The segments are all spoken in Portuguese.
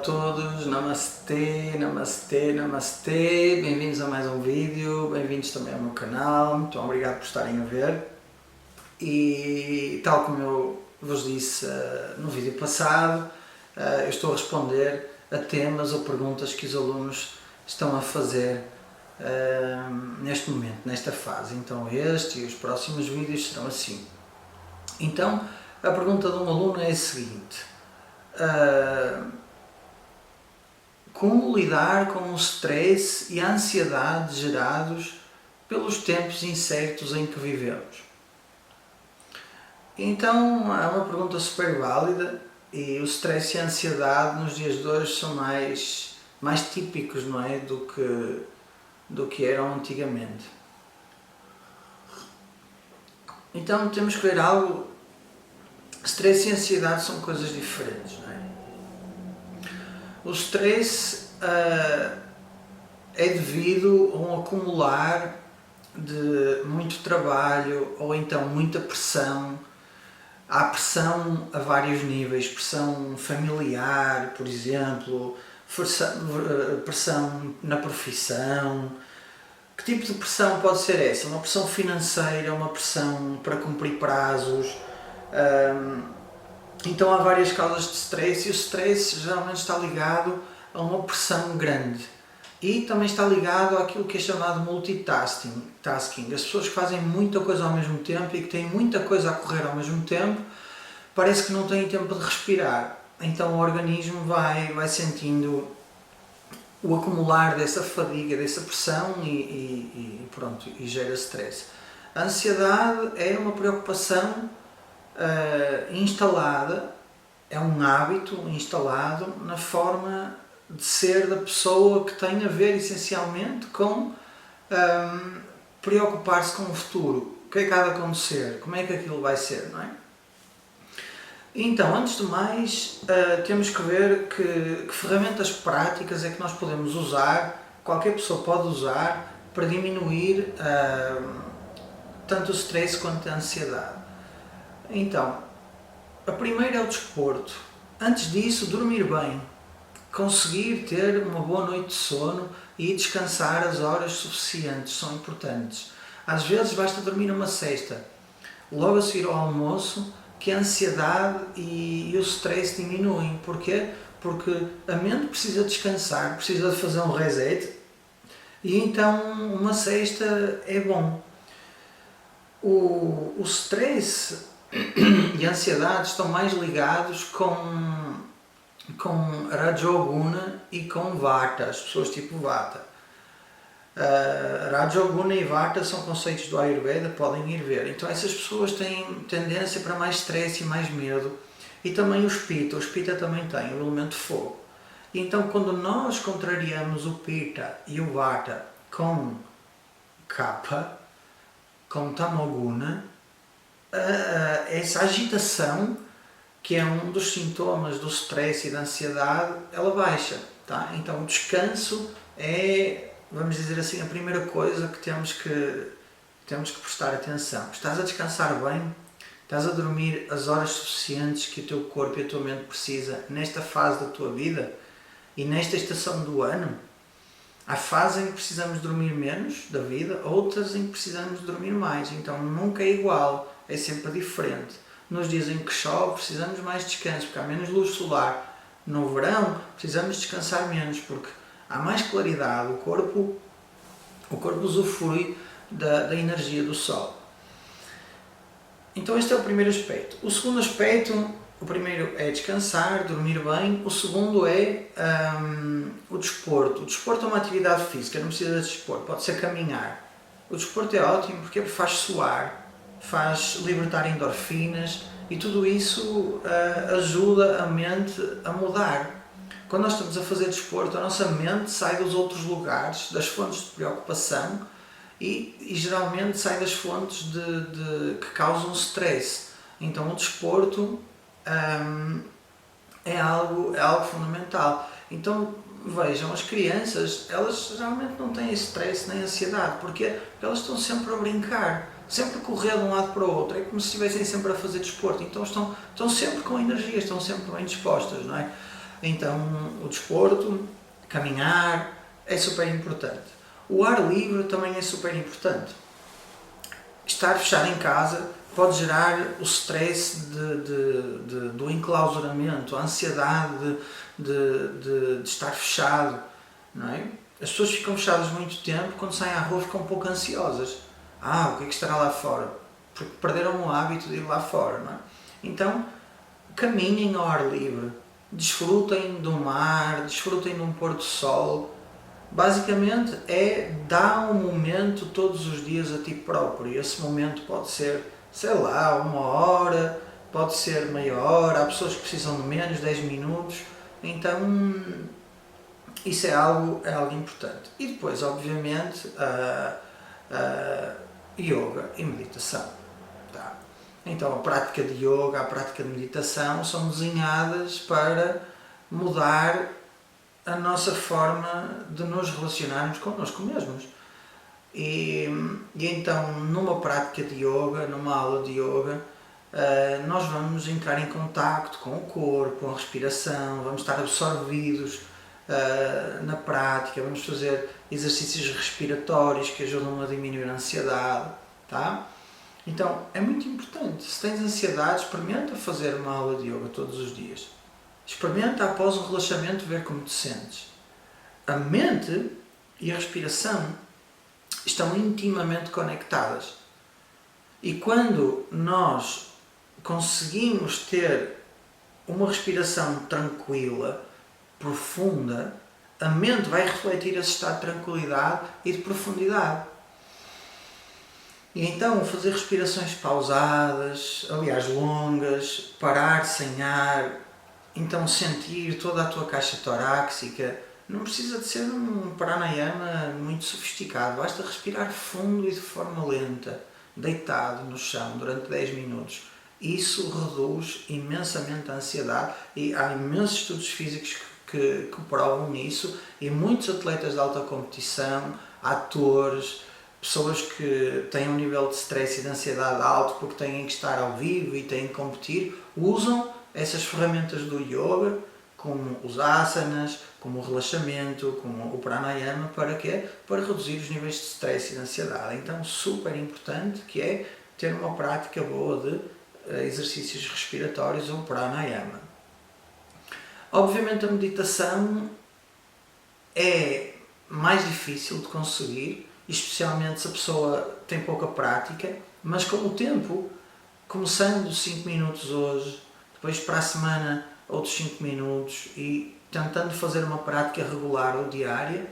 todos, namastê, namastê, namastê, bem-vindos a mais um vídeo, bem-vindos também ao meu canal, muito obrigado por estarem a ver. E tal como eu vos disse no vídeo passado, eu estou a responder a temas ou perguntas que os alunos estão a fazer neste momento, nesta fase. Então este e os próximos vídeos serão assim. Então a pergunta de um aluno é a seguinte: como lidar com o stress e a ansiedade gerados pelos tempos incertos em que vivemos? Então é uma pergunta super válida, e o stress e a ansiedade nos dias de hoje são mais típicos, não é, do que eram antigamente. Então temos que ver algo. Stress e ansiedade são coisas diferentes, não é? O stress é devido a um acumular de muito trabalho ou então muita pressão. Há pressão a vários níveis, pressão familiar, por exemplo, pressão na profissão. Que tipo de pressão pode ser essa? Uma pressão financeira, uma pressão para cumprir prazos. Então há várias causas de stress, e o stress geralmente está ligado a uma pressão grande e também está ligado àquilo que é chamado multitasking. As pessoas que fazem muita coisa ao mesmo tempo e que têm muita coisa a correr ao mesmo tempo, parece que não têm tempo de respirar. Então o organismo vai sentindo o acumular dessa fadiga, dessa pressão e pronto, e gera stress. A ansiedade é uma preocupação instalada, é um hábito instalado na forma de ser da pessoa, que tem a ver essencialmente com preocupar-se com o futuro. O que é que há de acontecer? Como é que aquilo vai ser, não é? Então, antes de mais, temos que ver que ferramentas práticas é que nós podemos usar, qualquer pessoa pode usar, para diminuir tanto o stress quanto a ansiedade. Então, a primeira é o desporto. Antes disso, dormir bem. Conseguir ter uma boa noite de sono e descansar as horas suficientes são importantes. Às vezes basta dormir uma sesta, logo a seguir ao almoço, que a ansiedade e o stress diminuem. Porquê? Porque a mente precisa descansar, precisa de fazer um reset, e então uma sesta é bom. O stress e a ansiedade estão mais ligados com Rajoguna e com Vata, as pessoas tipo Vata. Rajoguna e Vata são conceitos do Ayurveda, podem ir ver. Então essas pessoas têm tendência para mais stress e mais medo. E também o Pitta também tem o elemento fogo. E então quando nós contrariamos o Pitta e o Vata com Kapha, com Tamoguna, essa agitação, que é um dos sintomas do stress e da ansiedade, ela baixa, tá? Então o descanso é, vamos dizer assim, a primeira coisa que temos que prestar atenção. Estás a descansar bem? Estás a dormir as horas suficientes que o teu corpo e a tua mente precisa nesta fase da tua vida e nesta estação do ano? Há fases em que precisamos dormir menos da vida, outras em que precisamos dormir mais. Então nunca é igual, é sempre diferente. Nos dias em que chove precisamos mais de descanso, porque há menos luz solar. No verão precisamos descansar menos, porque há mais claridade, o corpo usufrui da energia do sol. Então este é o primeiro aspecto. O segundo aspecto, o primeiro é descansar, dormir bem. O segundo é o desporto. O desporto é uma atividade física, não precisa de desporto, pode ser caminhar. O desporto é ótimo porque faz suar, faz libertar endorfinas, e tudo isso ajuda a mente a mudar. Quando nós estamos a fazer desporto, a nossa mente sai dos outros lugares, das fontes de preocupação, e geralmente sai das fontes que causam stress. Então o desporto é algo fundamental. Então vejam, as crianças, elas geralmente não têm stress nem ansiedade. Porquê? Porque elas estão sempre a brincar, sempre a correr de um lado para o outro. É como se estivessem sempre a fazer desporto. Então estão sempre com energia, estão sempre bem dispostas, não é? Então, o desporto, caminhar, é super importante. O ar livre também é super importante. Estar fechado em casa pode gerar o stress do enclausuramento, a ansiedade de estar fechado, não é? As pessoas ficam fechadas muito tempo, quando saem à rua ficam um pouco ansiosas. O que é que estará lá fora? Porque perderam o hábito de ir lá fora, não é? Então, caminhem ao ar livre, desfrutem do mar, desfrutem de um pôr do sol. Basicamente é dar um momento todos os dias a ti próprio. Esse momento pode ser, sei lá, 1 hora, pode ser meia hora, há pessoas que precisam de menos, 10 minutos. Então, isso é algo importante. E depois, obviamente, yoga e meditação. Tá? Então, a prática de yoga, a prática de meditação são desenhadas para mudar a nossa forma de nos relacionarmos connosco mesmos. E então, numa prática de yoga, numa aula de yoga, nós vamos entrar em contacto com o corpo, com a respiração, vamos estar absorvidos na prática, vamos fazer exercícios respiratórios que ajudam a diminuir a ansiedade, tá? Então, é muito importante. Se tens ansiedade, experimenta fazer uma aula de yoga todos os dias. Experimenta após o relaxamento ver como te sentes. A mente e a respiração estão intimamente conectadas. E quando nós conseguimos ter uma respiração tranquila, profunda, a mente vai refletir esse estado de tranquilidade e de profundidade. E então fazer respirações pausadas, aliás longas, parar sem ar, então sentir toda a tua caixa torácica. Não precisa de ser um pranayama muito sofisticado, basta respirar fundo e de forma lenta, deitado no chão durante 10 minutos. Isso reduz imensamente a ansiedade e há imensos estudos físicos que provam isso, e muitos atletas de alta competição, atores, pessoas que têm um nível de stress e de ansiedade alto porque têm que estar ao vivo e têm que competir, usam essas ferramentas do yoga, como os asanas, como o relaxamento, como o pranayama, para quê? Para reduzir os níveis de stress e de ansiedade. Então, super importante que é ter uma prática boa de exercícios respiratórios ou pranayama. Obviamente a meditação é mais difícil de conseguir, especialmente se a pessoa tem pouca prática, mas com o tempo, começando 5 minutos hoje, depois para a semana outros 5 minutos e tentando fazer uma prática regular ou diária,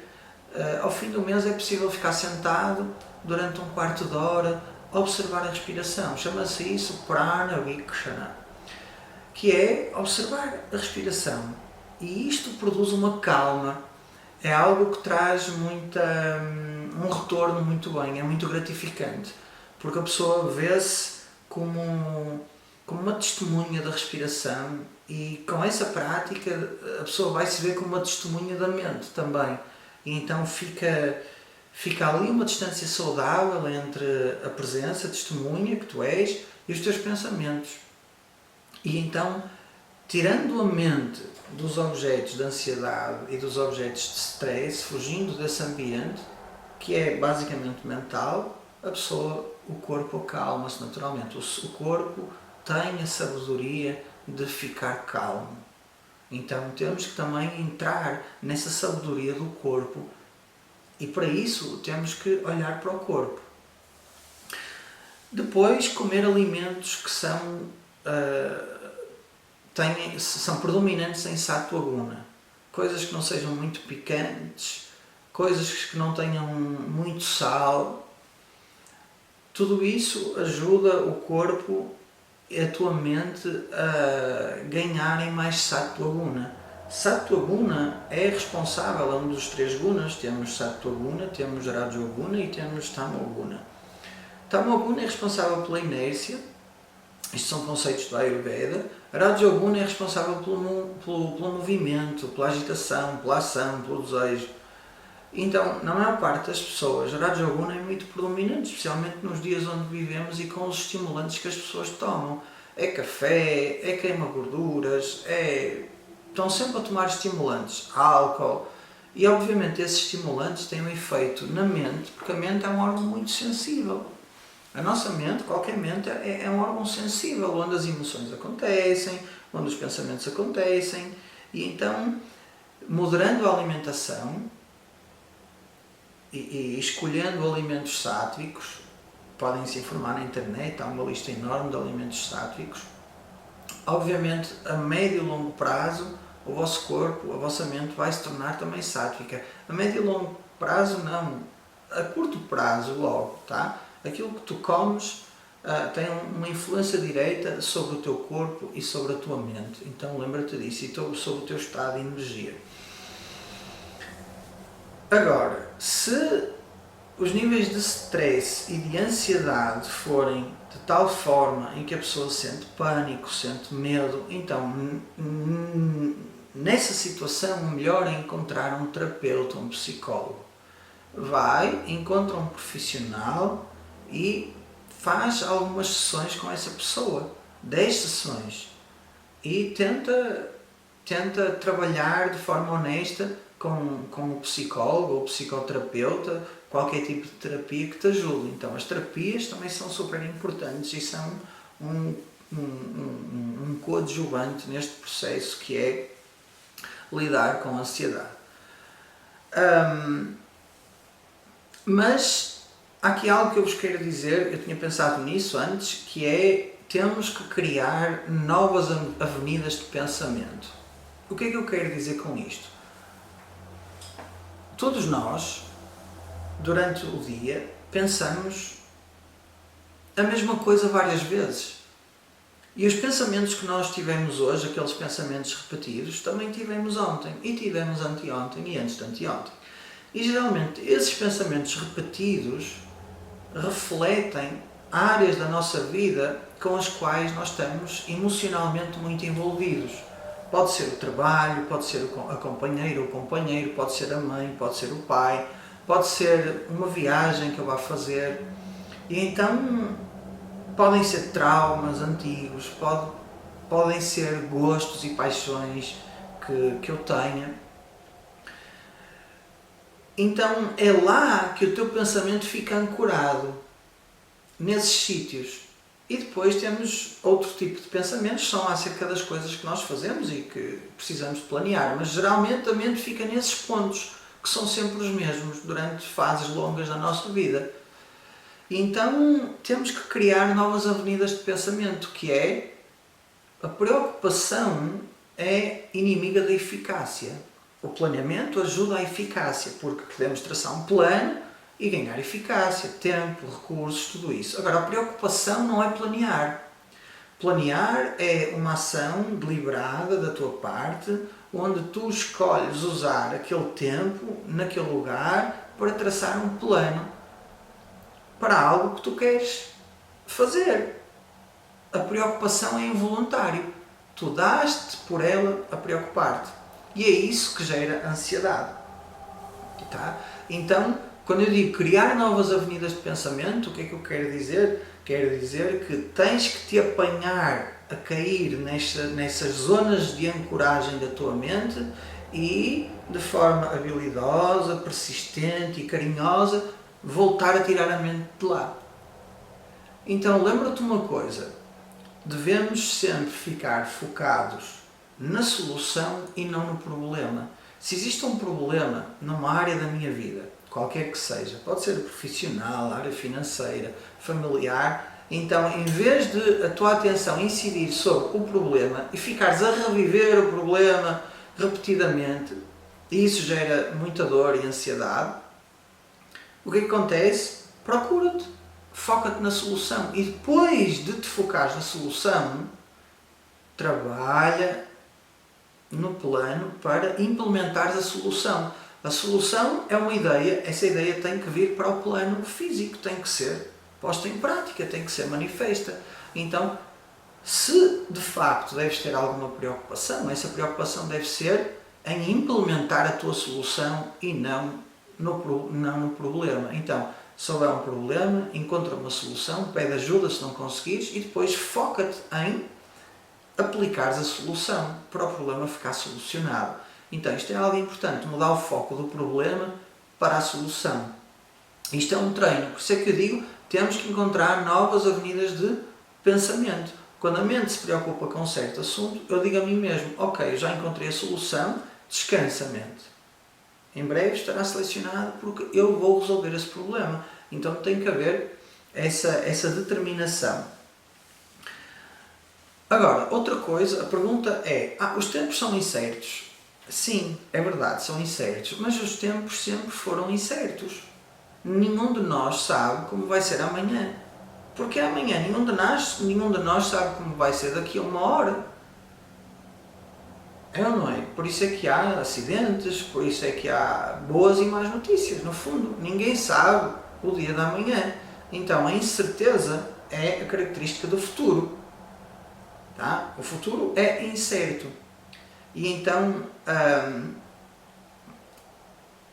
ao fim do mês é possível ficar sentado durante um quarto de hora, observar a respiração. Chama-se isso Prana-Vikshana, que é observar a respiração. E isto produz uma calma. É algo que traz um retorno muito bem, é muito gratificante, porque a pessoa vê-se como uma testemunha da respiração, e com essa prática a pessoa vai se ver como uma testemunha da mente também. E então fica ali uma distância saudável entre a presença, a testemunha que tu és, e os teus pensamentos. E então, tirando a mente dos objetos de ansiedade e dos objetos de stress, fugindo desse ambiente, que é basicamente mental, a pessoa, o corpo acalma-se naturalmente. O corpo tem a sabedoria de ficar calmo. Então temos que também entrar nessa sabedoria do corpo, e para isso temos que olhar para o corpo. Depois, comer alimentos que são predominantes em Sattva Guna. Coisas que não sejam muito picantes, coisas que não tenham muito sal. Tudo isso ajuda o corpo e a tua mente a ganharem mais Sattva Guna. Sattva Guna é responsável, é um dos 3 gunas. Temos Sattva Guna, temos Rajo Guna e temos Tamo Guna. Tamo Guna é responsável pela inércia. Estes são conceitos do Ayurveda. Rajo Guna é responsável pelo movimento, pela agitação, pela ação, pelo desejo. Então, na maior parte das pessoas, Rajo Guna é muito predominante, especialmente nos dias onde vivemos e com os estimulantes que as pessoas tomam. É café, é queima gorduras, é estão sempre a tomar estimulantes, álcool, e obviamente esses estimulantes têm um efeito na mente, porque a mente é um órgão muito sensível. A nossa mente, qualquer mente, é um órgão sensível, onde as emoções acontecem, onde os pensamentos acontecem, e então, moderando a alimentação e escolhendo alimentos sátvicos, podem se informar na internet, há uma lista enorme de alimentos sátvicos. Obviamente, a médio e longo prazo, o vosso corpo, a vossa mente vai se tornar também sátvica. A médio e longo prazo não, a curto prazo logo, tá? Aquilo que tu comes tem uma influência direta sobre o teu corpo e sobre a tua mente. Então lembra-te disso e sobre o teu estado de energia. Agora, se os níveis de stress e de ansiedade forem de tal forma em que a pessoa sente pânico, sente medo, então nessa situação o melhor é encontrar um terapeuta, um psicólogo. Vai, encontra um profissional e faz algumas sessões com essa pessoa, 10 sessões, e tenta trabalhar de forma honesta com o psicólogo ou psicoterapeuta, qualquer tipo de terapia que te ajude. Então as terapias também são super importantes e são um coadjuvante neste processo que é lidar com a ansiedade. Mas há aqui algo que eu vos quero dizer, eu tinha pensado nisso antes, que é, temos que criar novas avenidas de pensamento. O que é que eu quero dizer com isto? Todos nós, durante o dia, pensamos a mesma coisa várias vezes. E os pensamentos que nós tivemos hoje, aqueles pensamentos repetidos, também tivemos ontem, e tivemos anteontem e antes de anteontem. E geralmente esses pensamentos repetidos refletem áreas da nossa vida com as quais nós estamos emocionalmente muito envolvidos. Pode ser o trabalho, pode ser a companheira ou o companheiro, pode ser a mãe, pode ser o pai, pode ser uma viagem que eu vá fazer. E então podem ser traumas antigos, podem ser gostos e paixões que eu tenha. Então é lá que o teu pensamento fica ancorado, nesses sítios. E depois temos outro tipo de pensamentos, são acerca das coisas que nós fazemos e que precisamos planear, mas geralmente a mente fica nesses pontos, que são sempre os mesmos, durante fases longas da nossa vida. E então temos que criar novas avenidas de pensamento, que é a preocupação é inimiga da eficácia. O planeamento ajuda à eficácia, porque podemos traçar um plano e ganhar eficácia, tempo, recursos, tudo isso. Agora, a preocupação não é planear. Planear é uma ação deliberada da tua parte, onde tu escolhes usar aquele tempo, naquele lugar, para traçar um plano para algo que tu queres fazer. A preocupação é involuntário. Tu dás-te por ela a preocupar-te. E é isso que gera ansiedade. Tá? Então, quando eu digo criar novas avenidas de pensamento, o que é que eu quero dizer? Quero dizer que tens que te apanhar a cair nessas zonas de ancoragem da tua mente e, de forma habilidosa, persistente e carinhosa, voltar a tirar a mente de lá. Então, lembra-te uma coisa, devemos sempre ficar focados na solução e não no problema. Se existe um problema numa área da minha vida, qualquer que seja, pode ser profissional, área financeira, familiar, então em vez de a tua atenção incidir sobre o problema e ficares a reviver o problema repetidamente, e isso gera muita dor e ansiedade, o que acontece? Procura-te, foca-te na solução e depois de te focares na solução, trabalha no plano para implementares a solução. A solução é uma ideia, essa ideia tem que vir para o plano físico, tem que ser posta em prática, tem que ser manifesta. Então, se de facto deves ter alguma preocupação, essa preocupação deve ser em implementar a tua solução e não no problema. Então, se houver um problema, encontra uma solução, pede ajuda se não conseguires e depois foca-te em aplicares a solução para o problema ficar solucionado. Então isto é algo importante, mudar o foco do problema para a solução. Isto é um treino, por isso é que eu digo, temos que encontrar novas avenidas de pensamento. Quando a mente se preocupa com um certo assunto, eu digo a mim mesmo, ok, eu já encontrei a solução, descansa a mente. Em breve estará selecionado porque eu vou resolver esse problema. Então tem que haver essa determinação. Agora, outra coisa, a pergunta é, os tempos são incertos? Sim, é verdade, são incertos, mas os tempos sempre foram incertos. Nenhum de nós sabe como vai ser amanhã. Porque amanhã nenhum de nós sabe como vai ser daqui a 1 hora. É ou não é? Por isso é que há acidentes, por isso é que há boas e más notícias. No fundo, ninguém sabe o dia da manhã. Então, a incerteza é a característica do futuro. Tá? O futuro é incerto. E então,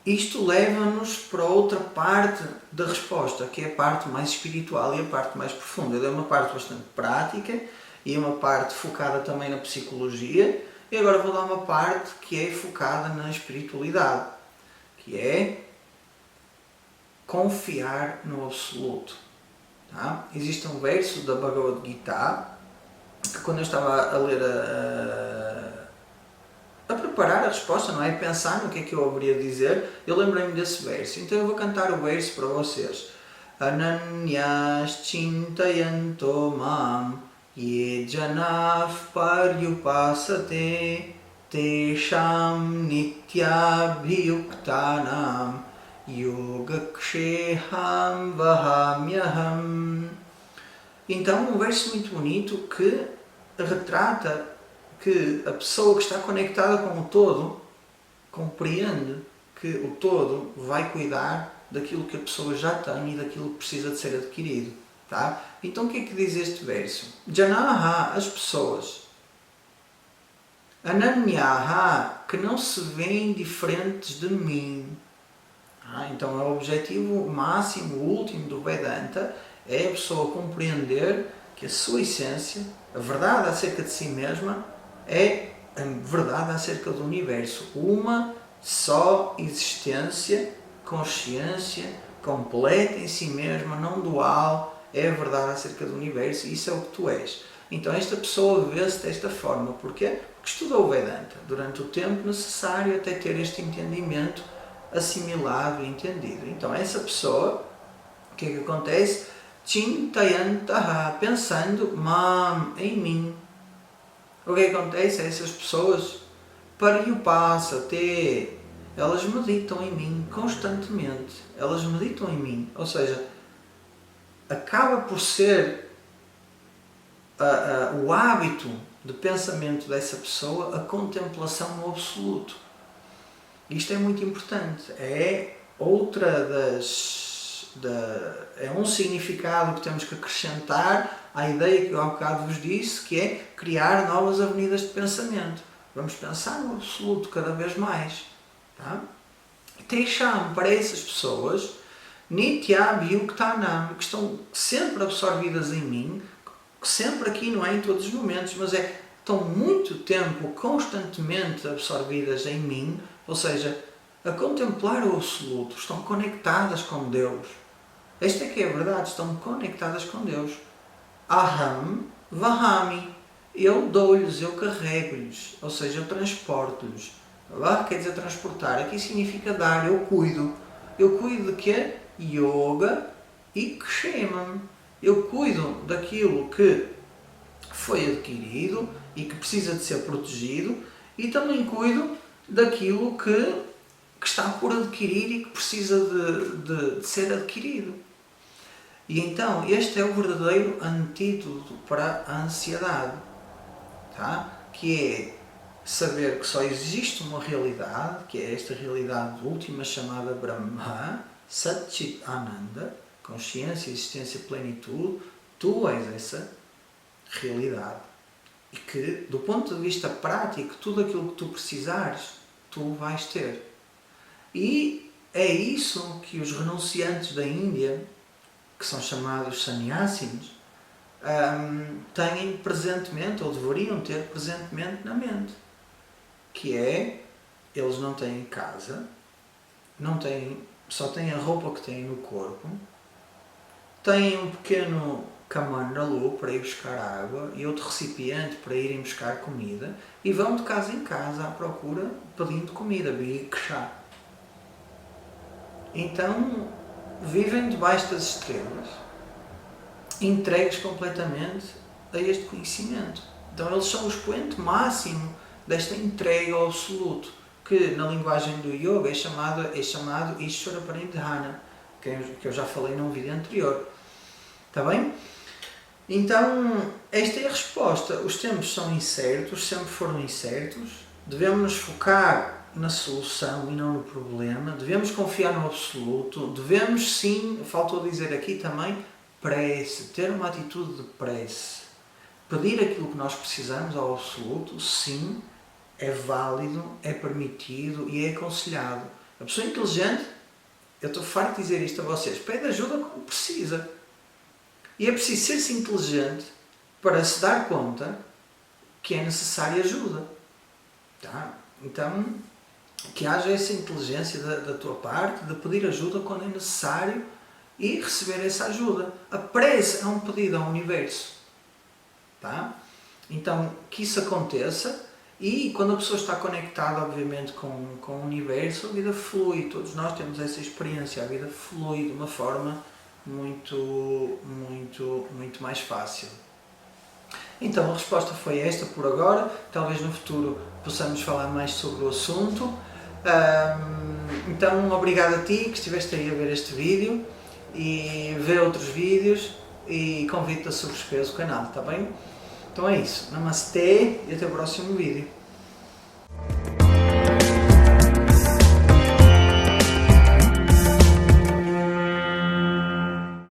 isto leva-nos para outra parte da resposta, que é a parte mais espiritual e a parte mais profunda. Eu dei uma parte bastante prática e uma parte focada também na psicologia, e agora vou dar uma parte que é focada na espiritualidade, que é confiar no absoluto. Tá? Existe um verso da Bhagavad Gita, que quando eu estava a ler a preparar a resposta, não é? Pensar no que é que eu haveria de dizer, eu lembrei-me desse verso. Então eu vou cantar o verso para vocês. Ananyas chintayanto mam ye janav paryupasate tesham nityabhiyuktanam yogaksheham vahamyaham. Então, um verso muito bonito que retrata que a pessoa que está conectada com o todo compreende que o todo vai cuidar daquilo que a pessoa já tem e daquilo que precisa de ser adquirido. Tá? Então o que é que diz este verso? Janaha, as pessoas. Ananyaha, que não se veem diferentes de mim. Então é o objetivo máximo, o último do Vedanta, é a pessoa compreender que a sua essência, a verdade acerca de si mesma, é a verdade acerca do universo. Uma só existência, consciência, completa em si mesma, não dual, é a verdade acerca do universo e isso é o que tu és. Então esta pessoa vê-se desta forma. Porquê? Porque estudou o Vedanta durante o tempo necessário até ter este entendimento assimilado e entendido. Então essa pessoa, o que é que acontece? Chintayantaha, pensando mam, em mim. O que acontece a essas pessoas? Pariyupasate, elas meditam em mim constantemente. Elas meditam em mim. Ou seja, acaba por ser o hábito de pensamento dessa pessoa a contemplação no absoluto. Isto é muito importante. É um significado que temos que acrescentar à ideia que eu há bocado vos disse, que é criar novas avenidas de pensamento. Vamos pensar no absoluto cada vez mais. Tá? Teixam para essas pessoas, Nityabhyuktanam, que estão sempre absorvidas em mim, sempre aqui, não é em todos os momentos, mas estão muito tempo constantemente absorvidas em mim, ou seja, a contemplar o absoluto, estão conectadas com Deus. Esta é que é a verdade, estão conectadas com Deus. Aham vahami, eu dou-lhes, eu carrego-lhes, ou seja, eu transporto-lhes. Vah quer dizer transportar, aqui significa dar, eu cuido. Eu cuido de quê? Yoga e kshemam. Eu cuido daquilo que foi adquirido e que precisa de ser protegido e também cuido daquilo que está por adquirir e que precisa de ser adquirido. E então, este é o verdadeiro antídoto para a ansiedade, tá? Que é saber que só existe uma realidade, que é esta realidade última chamada Brahma, Satchit Ananda, consciência, existência, plenitude, tu és essa realidade. E que, do ponto de vista prático, tudo aquilo que tu precisares, tu vais ter. E é isso que os renunciantes da Índia, que são chamados sannyasis, têm presentemente, ou deveriam ter presentemente na mente, que é, eles não têm casa, só têm a roupa que têm no corpo, têm um pequeno camandalu para ir buscar água e outro recipiente para irem buscar comida e vão de casa em casa à procura pedindo comida, bichá. Então vivem debaixo das estrelas, entregues completamente a este conhecimento. Então eles são o expoente máximo desta entrega ao absoluto, que na linguagem do yoga é chamado Ishvara Paridhana, que eu já falei num vídeo anterior. Está bem? Então, esta é a resposta. Os tempos são incertos, sempre foram incertos. Devemos nos focar na solução e não no problema. Devemos confiar no absoluto. Devemos, sim, faltou dizer aqui também, prece. Ter uma atitude de prece. Pedir aquilo que nós precisamos ao absoluto, sim, é válido, é permitido e é aconselhado. A pessoa inteligente, eu estou farto de dizer isto a vocês, pede ajuda quando precisa. E é preciso ser-se inteligente para se dar conta que é necessária ajuda. Tá? Então, que haja essa inteligência da tua parte de pedir ajuda quando é necessário e receber essa ajuda. A prece é um pedido ao universo. Tá? Então, que isso aconteça e quando a pessoa está conectada, obviamente, com o universo, a vida flui. Todos nós temos essa experiência. A vida flui de uma forma muito mais fácil. Então a resposta foi esta por agora. Talvez no futuro possamos falar mais sobre o assunto. Então obrigado a ti que estiveste aí a ver este vídeo e vê outros vídeos e convido-te a subscrever o canal, está bem? Então é isso. Namastê e até o próximo vídeo.